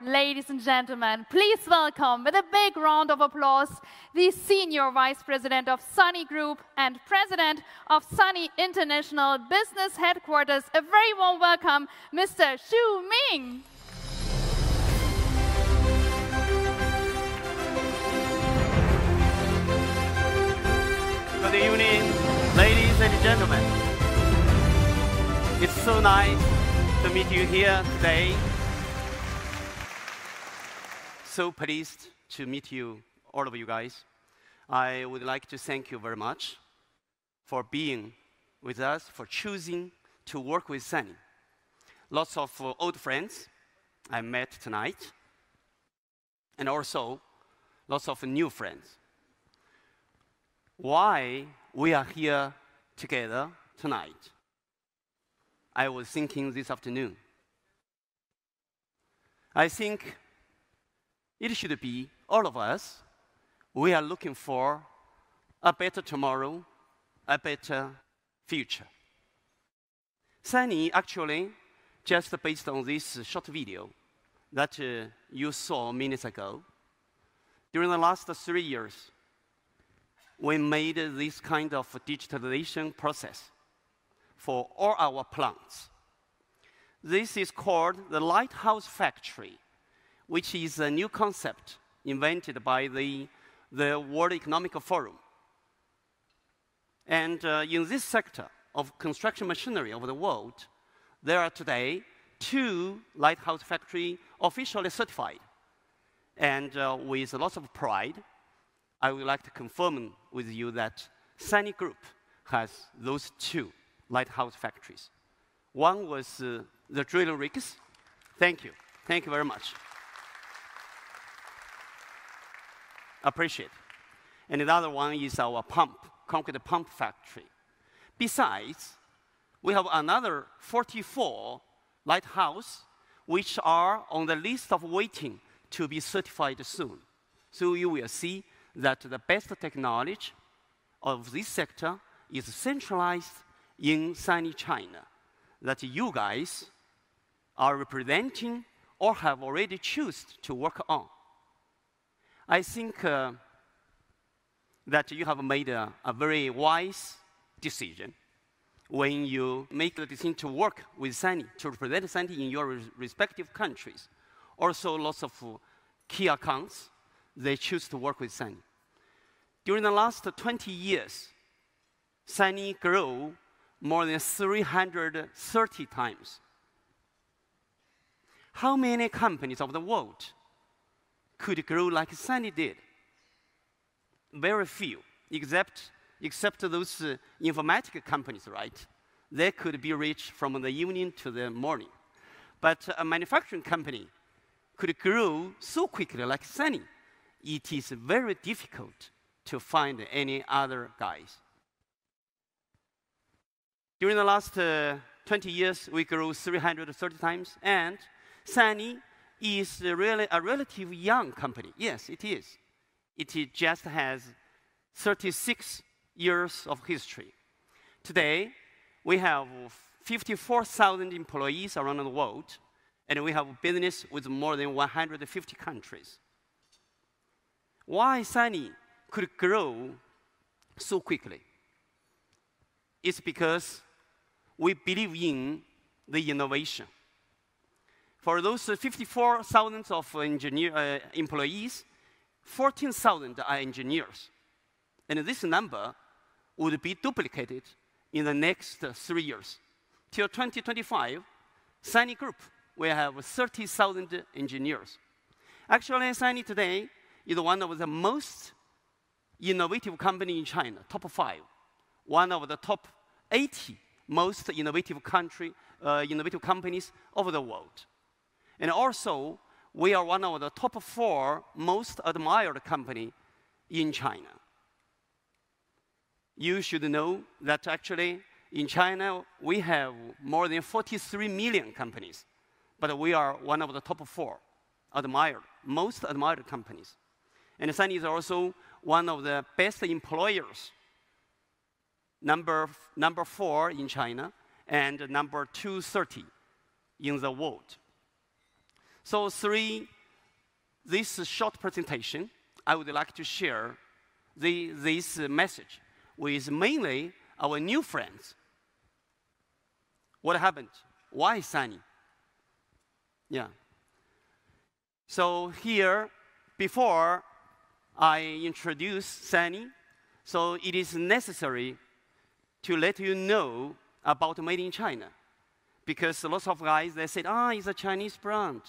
Ladies and gentlemen, please welcome with a big round of applause the Senior Vice President of SANY Group and President of SANY International Business Headquarters. A very warm welcome, Mr. Sюй Mин. Good evening, ladies and gentlemen. It's so nice to meet you here today. So pleased to meet you, all of you guys. I would like to thank you very much for being with us, for choosing to work with SANY. Lots of old friends I met tonight, and also lots of new friends. Why we are here together tonight? I was thinking this afternoon. I think it should be all of us. We are looking for a better tomorrow, a better future. SANY actually, just based on this short video that you saw minutes ago, during the last 3 years, we made this kind of digitalization process for all our plants. This is called the Lighthouse Factory, which is a new concept invented by the World Economic Forum. And in this sector of construction machinery of the world, there are today 2 Lighthouse Factories officially certified. And with lots of pride, I would like to confirm with you that SANY Group has those 2 Lighthouse Factories. One was the drilling rigs. Thank you. Thank you very much. Appreciate. And the other one is our concrete pump factory. Besides, we have another 44 lighthouses which are on the list of waiting to be certified soon. So you will see that the best technology of this sector is centralized in SANY China, that you guys are representing or have already chosen to work on. I think that you have made a very wise decision when you make the decision to work with SANY, to represent SANY in your respective countries. Also, lots of key accounts, they choose to work with SANY. During the last 20 years, SANY grew more than 330 times. How many companies of the world could grow like SANY did? Very few, except those informatic companies, right? They could be reached from the evening to the morning. But a manufacturing company could grow so quickly like SANY. It is very difficult to find any other guys. During the last 20 years, we grew 330 times, and SANY is really a relatively young company. Yes, it is. It just has 36 years of history. Today, we have 54,000 employees around the world, and we have business with more than 150 countries. Why SANY could grow so quickly? It's because we believe in the innovation. For those 54,000 of employees, 14,000 are engineers. And this number would be duplicated in the next 3 years. Till 2025, SANY Group will have 30,000 engineers. Actually, SANY today is one of the most innovative companies in China, top 5. One of the top 80 most innovative companies of the world. And also, we are one of the top 4 most admired companies in China. You should know that actually in China, we have more than 43 million companies, but we are one of the top 4 most admired companies. And SANY is also one of the best employers, number 4 in China, and number 230 in the world. So 3 this short presentation, I would like to share this message with mainly our new friends. What happened? Why SANY? Yeah. So here, before I introduce SANY, so it is necessary to let you know about Made in China. Because lots of guys, they said, it's a Chinese brand.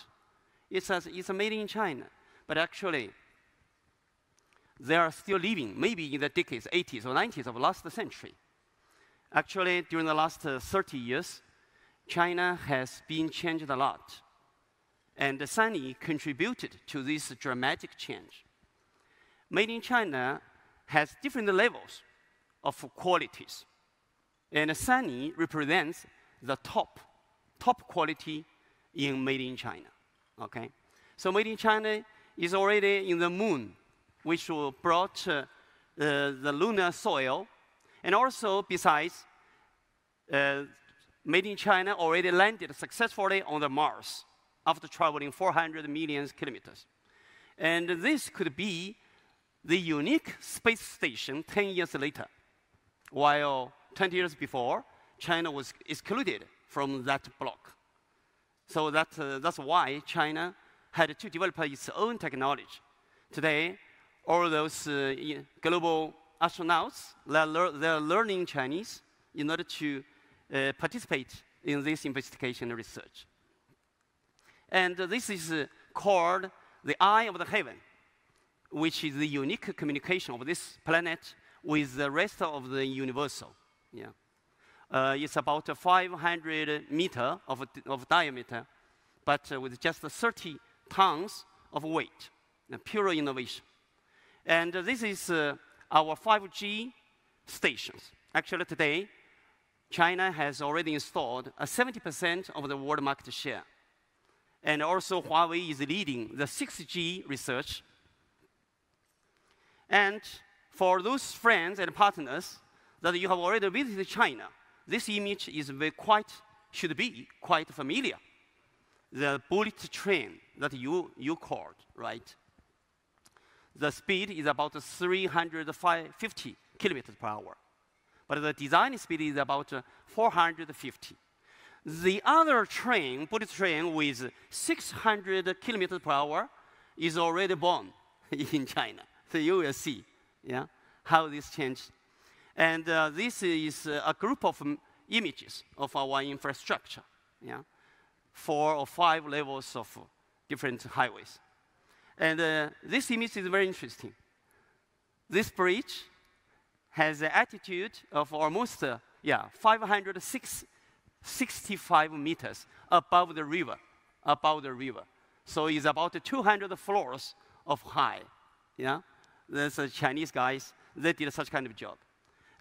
It's a Made in China. But actually, they are still living, maybe in the decades, 80s or 90s of last century. Actually, during the last 30 years, China has been changed a lot. And SANY contributed to this dramatic change. Made in China has different levels of qualities. And SANY represents the top quality in Made in China. Okay? So Made in China is already in the moon, which brought the lunar soil. And also, besides, Made in China already landed successfully on the Mars after traveling 400 million kilometers. And this could be the unique space station 10 years later, while 20 years before, China was excluded from that block. So that's why China had to develop its own technology. Today, all those global astronauts, they're learning Chinese in order to participate in this investigation and research. And this is called the eye of the heaven, which is the unique communication of this planet with the rest of the universal. Yeah. It's about 500 meters of diameter, but with just 30 tons of weight, pure innovation. And this is our 5G stations. Actually, today, China has already installed 70% of the world market share. And also, Huawei is leading the 6G research. And for those friends and partners that you have already visited China, this image is should be quite familiar. The bullet train that you called, right? The speed is about 350 kilometers per hour. But the design speed is about 450. The other train, bullet train with 600 kilometers per hour is already born in China. So you will see, yeah, how this changed. And this is a group of images of our infrastructure, yeah, 4 or 5 levels of different highways. And this image is very interesting. This bridge has an altitude of almost 565 meters above the river. So it's about 200 floors of high. Yeah, there's Chinese guys, they did such kind of job.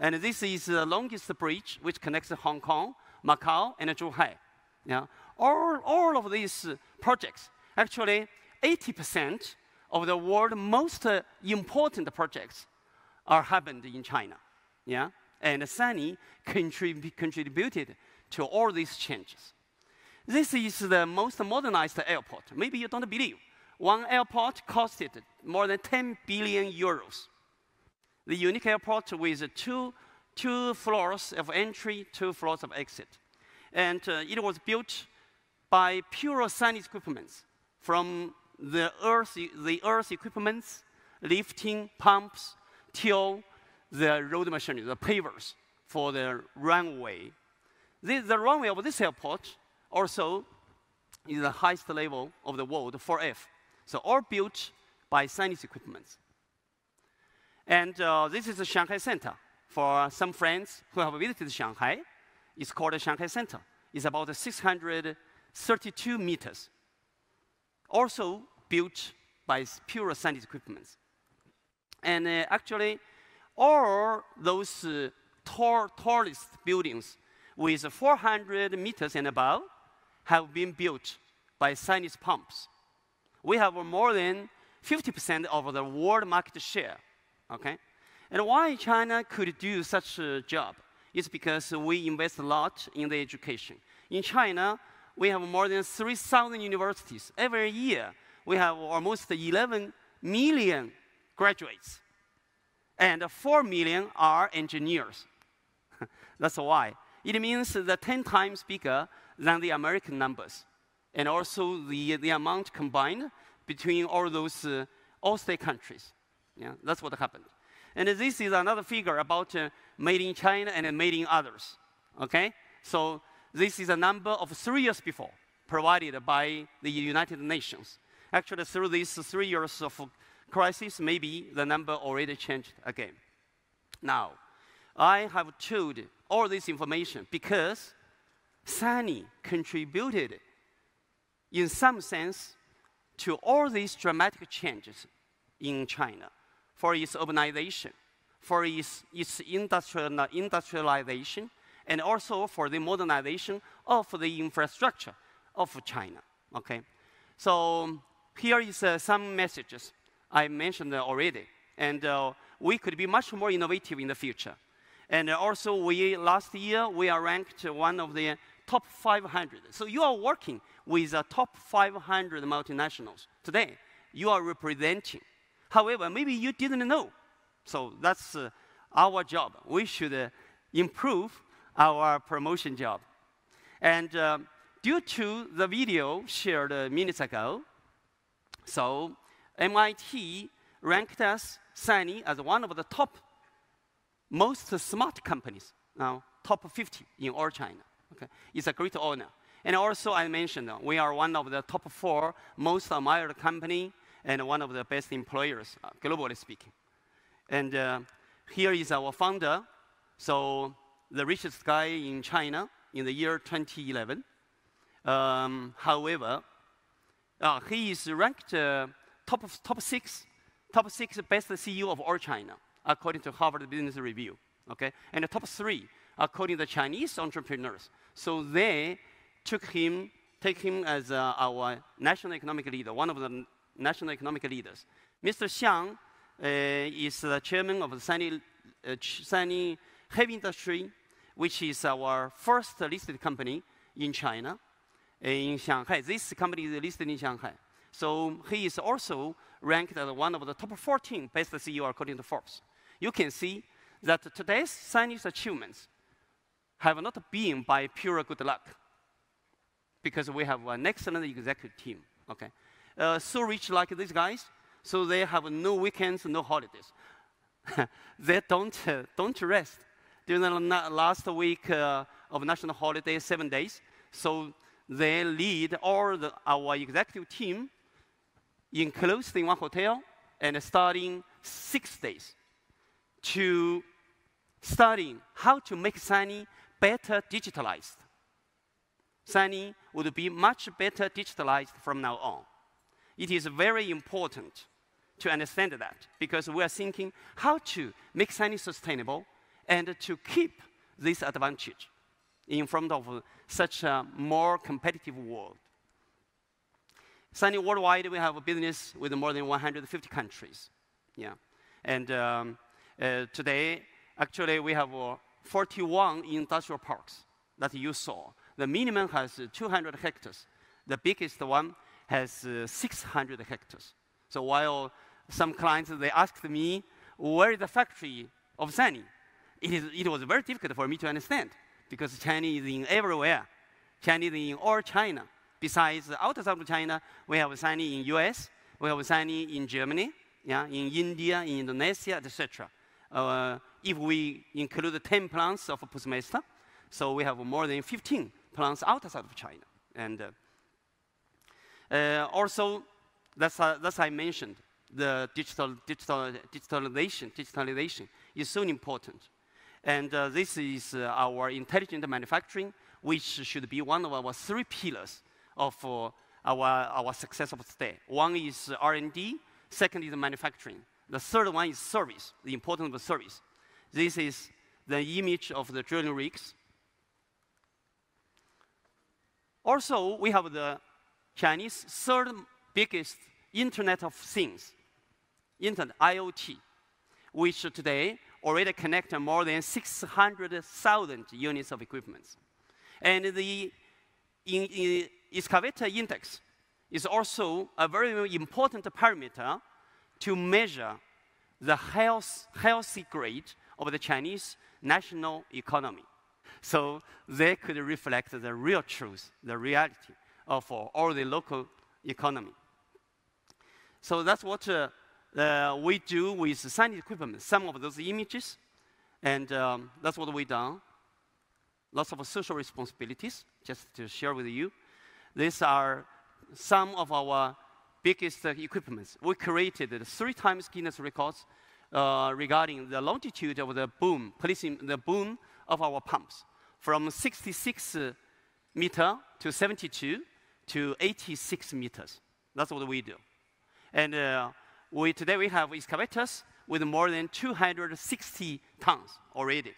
And this is the longest bridge which connects Hong Kong, Macau, and Zhuhai. Yeah, all of these projects, actually 80% of the world's most important projects are happened in China. Yeah, and SANY contributed to all these changes. This is the most modernized airport. Maybe you don't believe. One airport costed more than 10 billion euros. The unique airport with two floors of entry, 2 floors of exit. And it was built by pure SANY equipment, from the earth equipments, lifting, pumps, till the road machinery, the pavers for the runway. The runway of this airport also is the highest level of the world, 4F. So all built by SANY equipment. And this is the Shanghai Center. For some friends who have visited Shanghai, it's called the Shanghai Center. It's about 632 meters. Also built by pure SANY equipment. And actually, all those tallest buildings with 400 meters and above have been built by SANY pumps. We have more than 50% of the world market share. Okay? And why China could do such a job is because we invest a lot in the education. In China, we have more than 3,000 universities. Every year, we have almost 11 million graduates, and 4 million are engineers. That's why. It means that 10 times bigger than the American numbers, and also the amount combined between all those all state countries. Yeah, that's what happened. And this is another figure about made in China and made in others. Okay? So this is a number of 3 years before, provided by the United Nations. Actually, through these 3 years of crisis, maybe the number already changed again. Now, I have told all this information because SANY contributed, in some sense, to all these dramatic changes in China, for its urbanization, for its industrialization, and also for the modernization of the infrastructure of China. Okay, so here is some messages I mentioned already, and we could be much more innovative in the future. And also, last year we are ranked one of the top 500. So you are working with the top 500 multinationals today. You are representing. However, maybe you didn't know. So that's our job. We should improve our promotion job. And due to the video shared minutes ago, so MIT ranked us, SANY, as one of the top most smart companies, now top 50 in all China. Okay, it's a great honor. And also, I mentioned we are one of the top 4 most admired company and one of the best employers, globally speaking. And here is our founder, so the richest guy in China in the year 2011. However, he is ranked top 6 best CEO of all China, according to Harvard Business Review. Okay, and the top 3 according to Chinese entrepreneurs. So they take him as our national economic leader, one of the national economic leaders. Mr. Xiang is the chairman of the SANY Heavy Industry, which is our first listed company in China, in Shanghai. This company is listed in Shanghai. So he is also ranked as one of the top 14 best CEO according to Forbes. You can see that today's SANY's achievements have not been by pure good luck, because we have an excellent executive team. Okay, so rich like these guys, so they have no weekends, no holidays. They don't rest during the last week of national holiday, 7 days. So they lead all our executive team enclosed in one hotel and starting 6 days to studying how to make SANY better digitalized. SANY would be much better digitalized from now on. It is very important to understand that, because we are thinking how to make SANY sustainable and to keep this advantage in front of such a more competitive world. SANY worldwide, we have a business with more than 150 countries. Yeah, and today, actually, we have 41 industrial parks that you saw. The minimum has 200 hectares. The biggest one has 600 hectares. So while some clients, they asked me, where is the factory of SANY? It was very difficult for me to understand, because SANY is in everywhere. SANY is in all China. Besides outside of China, we have SANY in US, we have SANY in Germany, yeah, in India, in Indonesia, etc. If we include the 10 plants of Postmaster, so we have more than 15 plants outside of China. And also, that's I mentioned, the digitalization is so important. And this is our intelligent manufacturing, which should be one of our 3 pillars of our success of today. One is R&D, second is manufacturing. The third one is service, the importance of service. This is the image of the drilling rigs. Also, we have the Chinese third biggest Internet of Things, Internet, IoT, which today already connect more than 600,000 units of equipment. And the excavator index is also a very important parameter to measure the healthy grade of the Chinese national economy. So they could reflect the real truth, the reality of all the local economy. So that's what we do with SANY equipment, some of those images, and that's what we've done. Lots of social responsibilities, just to share with you. These are some of our biggest equipments. We created 3 times Guinness records regarding the longitude of the boom, placing the boom of our pumps from 66 meter to 72 to 86 meters. That's what we do. And today we have excavators with more than 260 tons already.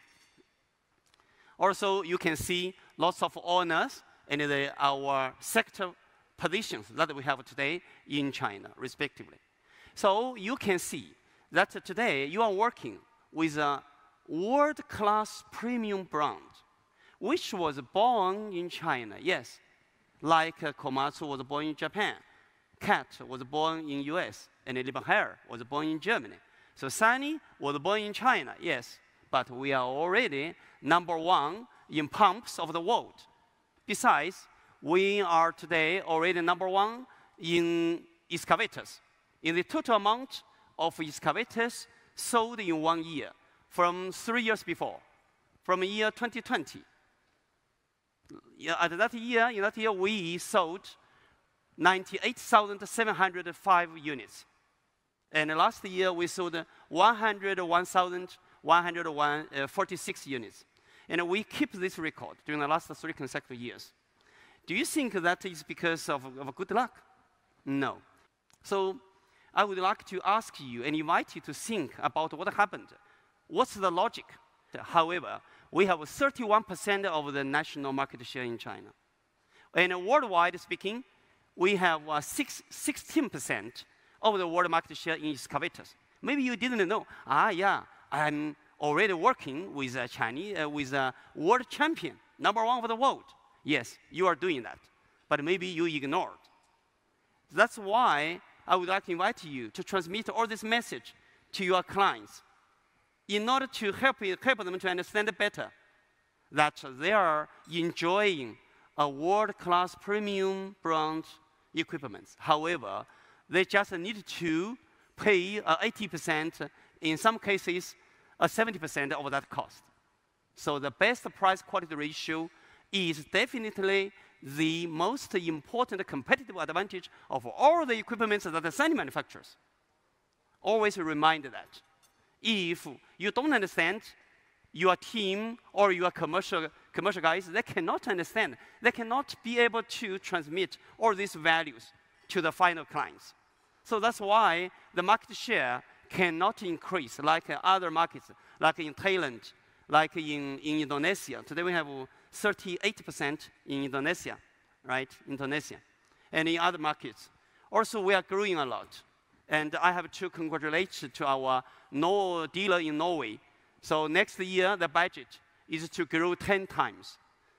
Also, you can see lots of owners and our sector positions that we have today in China, respectively. So you can see that today you are working with a world-class premium brand, which was born in China, yes, like Komatsu was born in Japan, Cat was born in US, and Liebherr was born in Germany. So SANY was born in China, yes, but we are already #1 in pumps of the world. Besides, we are today already #1 in excavators. In the total amount of excavators sold in 1 year, from 3 years before, from year 2020. In that year, we sold 98,705 units. And last year, we sold 101,146 units. And we keep this record during the last 3 consecutive years. Do you think that is because of good luck? No. So I would like to ask you and invite you to think about what happened. What's the logic? However, we have 31% of the national market share in China. And worldwide speaking, we have 16% of the world market share in excavators. Maybe you didn't know. Yeah, I'm already working with a Chinese, with a world champion, #1 of the world. Yes, you are doing that, but maybe you ignored. That's why I would like to invite you to transmit all this message to your clients in order to help them to understand better that they are enjoying a world-class premium brand equipment. However, they just need to pay 80%, in some cases, 70% of that cost. So the best price-quality ratio is definitely the most important competitive advantage of all the equipment that the SANY manufactures. Always remind that. If you don't understand, your team or your commercial guys, they cannot understand. They cannot be able to transmit all these values to the final clients. So that's why the market share cannot increase like other markets, like in Thailand, like in Indonesia. Today we have 38% in Indonesia, right? Indonesia. And in other markets. Also, we are growing a lot. And I have to congratulate to our dealer in Norway. So next year, the budget is to grow 10 times.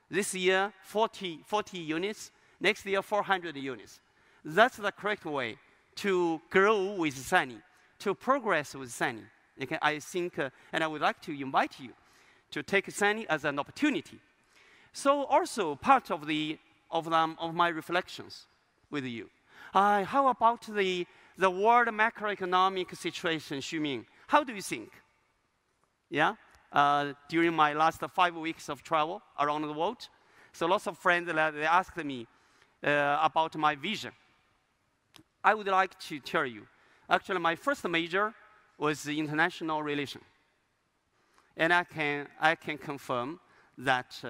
This year, 40 units. Next year, 400 units. That's the correct way to grow with SANY, to progress with SANY. Okay, I think, and I would like to invite you to take SANY as an opportunity. So also part of my reflections with you. How about the world macroeconomic situation, Sюй Мин? How do you think? Yeah, during my last 5 weeks of travel around the world, so lots of friends they asked me about my vision. I would like to tell you, actually, my first major was international relations, and I can confirm that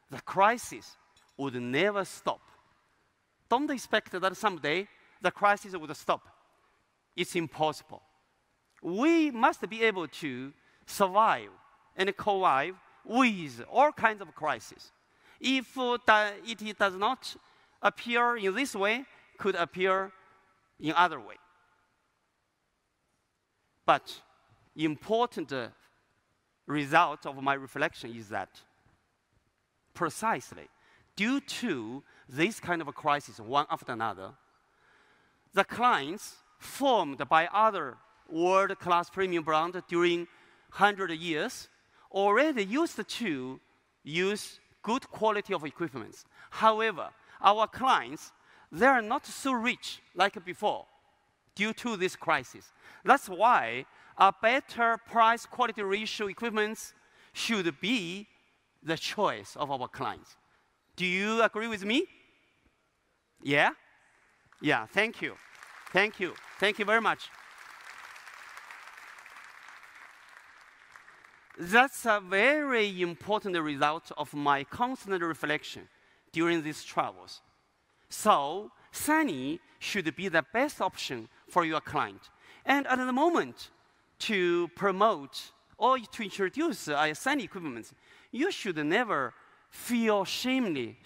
the crisis would never stop. Don't expect that someday the crisis would stop. It's impossible. We must be able to survive and convive with all kinds of crises. If it does not appear in this way, could appear in other way. But important result of my reflection is that precisely due to this kind of crisis, one after another, the clients formed by other world-class premium brands during 100 years already used to use good quality of equipment. However, our clients, they are not so rich like before due to this crisis. That's why a better price-quality ratio equipment should be the choice of our clients. Do you agree with me? Yeah? Yeah, thank you. Thank you. Thank you very much. That's a very important result of my constant reflection during these travels. So, SANY should be the best option for your client. And at the moment, to promote or to introduce SANY equipment, you should never feel shame,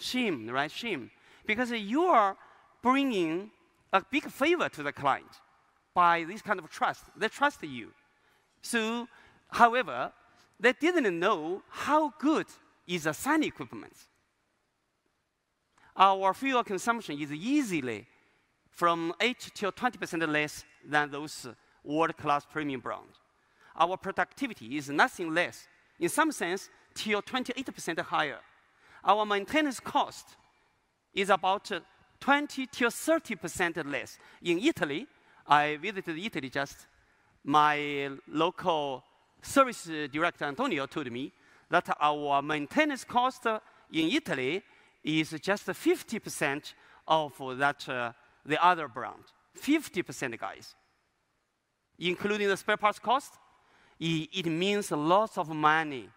because you are bringing a big favor to the client by this kind of trust. They trust you. So, however, they didn't know how good is a SANY equipment. Our fuel consumption is easily from 8 to 20% less than those world-class premium brands. Our productivity is nothing less, in some sense, till 28% higher. Our maintenance cost is about 20 to 30% less. In Italy, I visited Italy just. My local service director, Antonio, told me that our maintenance cost in Italy is just 50% of that, the other brand. 50%, guys. Including the spare parts cost, it means lots of money.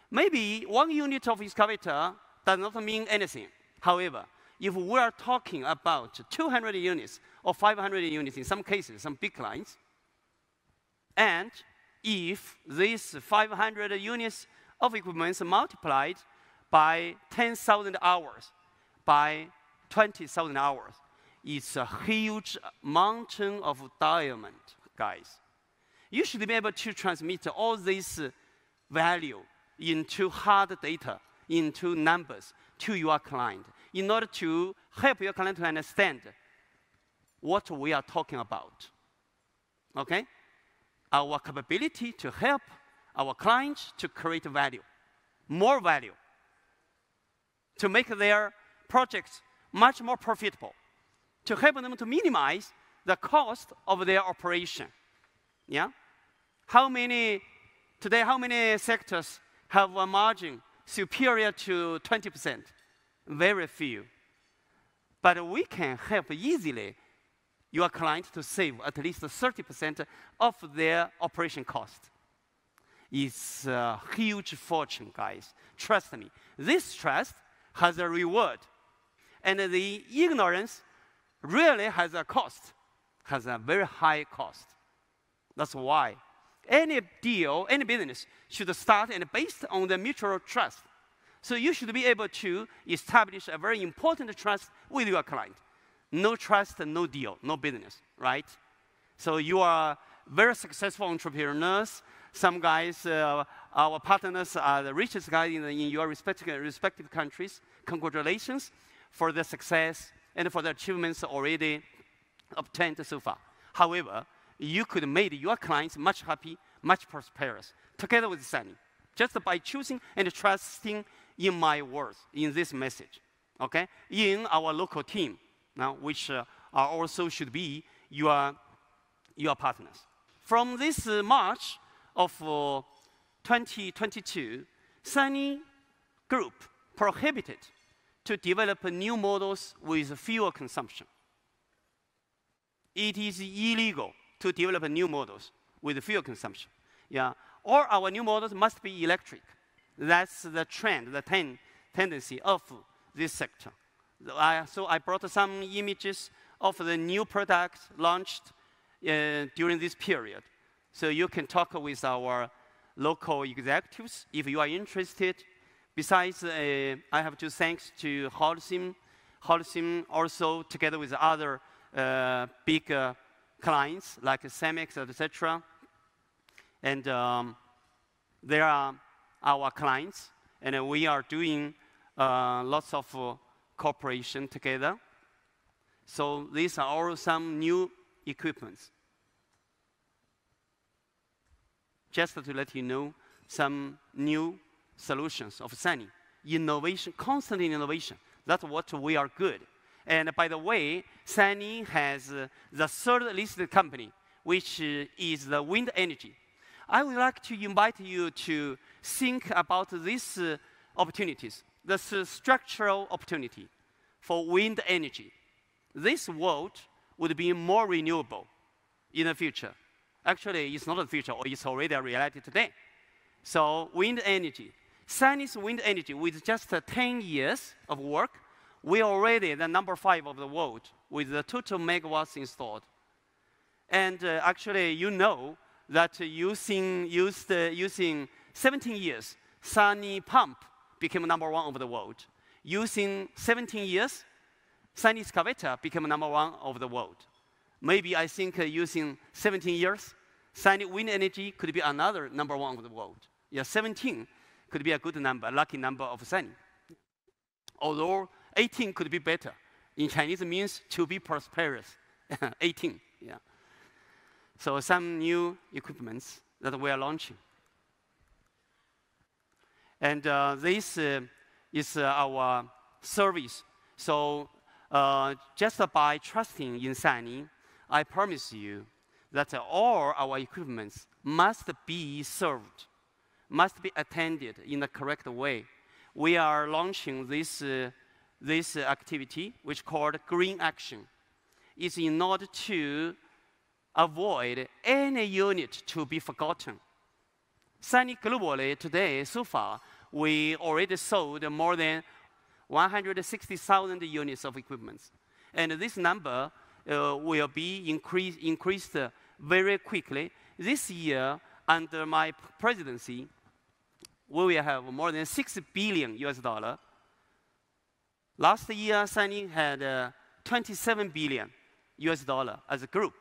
Maybe 1 unit of excavator does not mean anything. However, if we are talking about 200 units or 500 units in some cases, some big clients, and if these 500 units of equipment multiplied by 10,000 hours, by 20,000 hours, it's a huge mountain of diamond, guys. You should be able to transmit all this value into hard data, into numbers, to your client, in order to help your client to understand what we are talking about. Okay? Our capability to help our clients to create value, more value, to make their projects much more profitable, to help them to minimize the cost of their operation. Yeah? Today, how many sectors have a margin superior to 20%? Very few. But we can help easily your client to save at least 30% of their operation cost. It's a huge fortune, guys. Trust me. This trust has a reward. And the ignorance really has a cost, has a very high cost. That's why any deal, any business should start and based on the mutual trust. So you should be able to establish a very important trust with your client. No trust, no deal, no business, right? So you are very successful entrepreneurs. Some guys, our partners are the richest guys in your respective countries. Congratulations for the success and for the achievements already obtained so far. However, you could make your clients much happy, much prosperous, together with SANY, just by choosing and trusting in my words, in this message, okay? In our local team, now, which are also should be your partners. From this March of 2022, SANY Group prohibited to develop new models with fuel consumption. It is illegal to develop new models with fuel consumption. Yeah, all our new models must be electric. That's the trend, the tendency of this sector. So I brought some images of the new products launched during this period. So you can talk with our local executives if you are interested. Besides, I have to thanks to Holcim also together with other big clients like Cemex, etc. And they are our clients, and we are doing lots of cooperation together. So these are all some new equipments. Just to let you know, some new solutions of SANY. Innovation, constant innovation. That's what we are good. And by the way, SANY has the third listed company, which is the wind energy. I would like to invite you to think about these opportunities, this structural opportunity for wind energy. This world would be more renewable in the future. Actually, it's not the future, or it's already a reality today. So wind energy. SANY's wind energy, with just 10 years of work, we are already the number 5 of the world with the total megawatts installed. And actually, you know that using 17 years, SANY pump became number 1 of the world. Using 17 years, SANY excavator became number 1 of the world. Maybe I think using 17 years, SANY wind energy could be another number 1 of the world. Yeah, 17 could be a good number, a lucky number of SANY. Although 18 could be better. In Chinese, it means to be prosperous. 18, yeah. So some new equipments that we are launching. And this is our service. So just by trusting in SANY, I promise you that all our equipments must be served, must be attended in the correct way. We are launching this activity, which is called Green Action. It's in order to avoid any unit to be forgotten. SANY globally today, so far, we already sold more than 160,000 units of equipment. And this number will be increased very quickly. This year, under my presidency, we will have more than $6 billion US. Last year, SANY had 27 billion US as a group.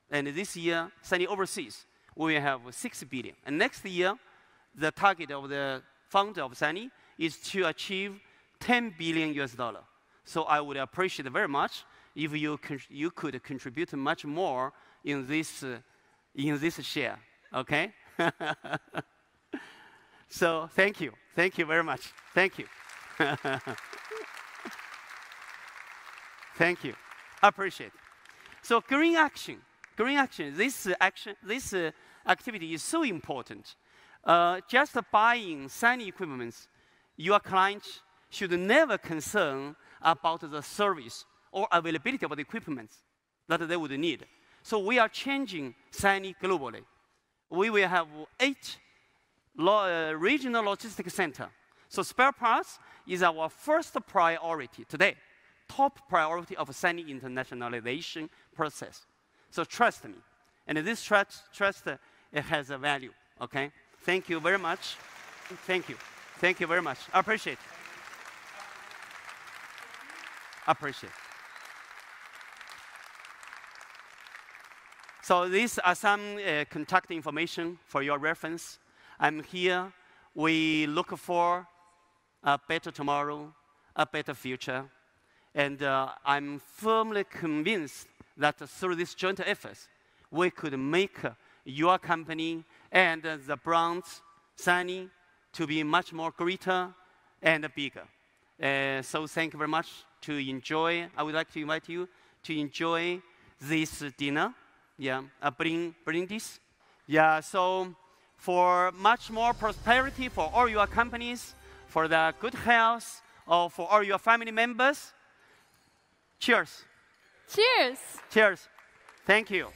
And this year, SANY overseas, we will have 6 billion. And next year, the target of the founder of SANY is to achieve 10 billion US. So I would appreciate very much if you could contribute much more in this share, okay? So thank you very much. Thank you. Thank you. I appreciate it. So green action. This activity is so important. Just buying SANY equipment, your client should never concern about the service or availability of the equipment that they would need. So we are changing SANY globally. We will have 8 regional logistics centers. So spare parts is our first priority today, top priority of SANY internationalization process. So trust me. And this trust it has a value, okay? Thank you very much. Thank you. Thank you very much. I appreciate it. Appreciate it. So these are some contact information for your reference. I'm here. We look for a better tomorrow, a better future. And I'm firmly convinced that through this joint efforts, we could make your company and the brand SANY to be much more greater and bigger. So thank you very much. To enjoy, I would like to invite you to enjoy this dinner. Yeah, bring this. Yeah, so for much more prosperity for all your companies, for the good health, or for all your family members, cheers. Cheers. Cheers. Thank you.